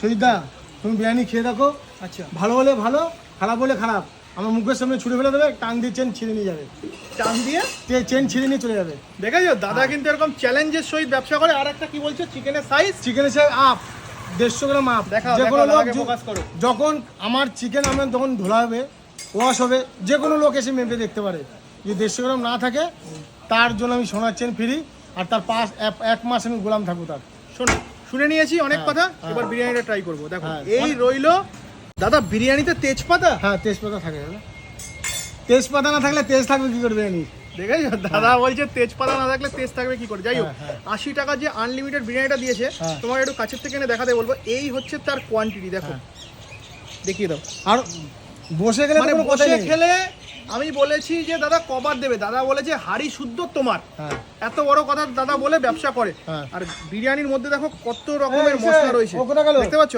সৈদা তুমি বিরিয়ানি খেয়ে দেখো, আচ্ছা, ভালো হলে ভালো, খারাপ হলে খারাপ। আমার মুখের সামনে ছুড়ে ফেলে দেবে, টান দিয়ে চেন ছিঁড়ে নিয়ে যাবে, টান দিয়ে চেন ছিঁড়ে নিয়ে চলে যাবে। দেখেছো দাদা কিন্তু এরকম চ্যালেঞ্জের সহিত ব্যবসা করে। আর একটা কি বলছো, চিকেনের সাইজ চিকেনের সাইজ আপ 150 গ্রাম আপ। দেখাও, যে কোনো দেখাও, লোক দাদাকে focus করো। যখন আমার চিকেন আমার যখন ধোলা হবে, ওয়াশ হবে, যে কোনো লোক এসে মেপে দেখতে পারে। যদি 150 গ্রাম না থাকে, তার জন্য আমি সোনার চেন ফ্রি, আর তার 1 মাস আমি গোলাম থাকবো তার। শোনো, শুনে নিয়েছি অনেক হ্যাঁ, কথা, হ্যাঁ। এবার বিরিয়ানিটা ট্রাই করবো। দেখো হ্যাঁ, এই রইলো দাদা বিরিয়ানিতে তেজপাতা। হ্যাঁ, তেজপাতা থাকে দাদা। তেজপাতা না থাকলে তেজ থাকবে কি করে বিরিয়ানি? দেখেছো দাদা বলছে তেজপাতা না থাকলে তেজ থাকবে কি করে। যাই হোক, হ্যাঁ, হ্যাঁ। 80 টাকা যে আনলিমিটেড বিরিয়ানিটা দিয়েছে, হ্যাঁ। তোমার একটু কাছের থেকে এনে দেখাতে বলবো। এই হচ্ছে তার কোয়ান্টিটি, দেখো হ্যাঁ। দেখিয়ে দাও। আর বসে গেলে মানে কোনো কথাই বসে নেই। খেলে আমি বলেছি যে দাদা কবার দেবে, দাদা বলেছে হাড়ি শুদ্ধ তোমার। হ্যাঁ, এত বড় কথা দাদা বলে ব্যবসা করে। হ্যাঁ। আর বিরিয়ানির মধ্যে দেখো কত রকমের এই, মশলা রয়েছে, ও কোথায় গেল? দেখতে পাচ্ছ।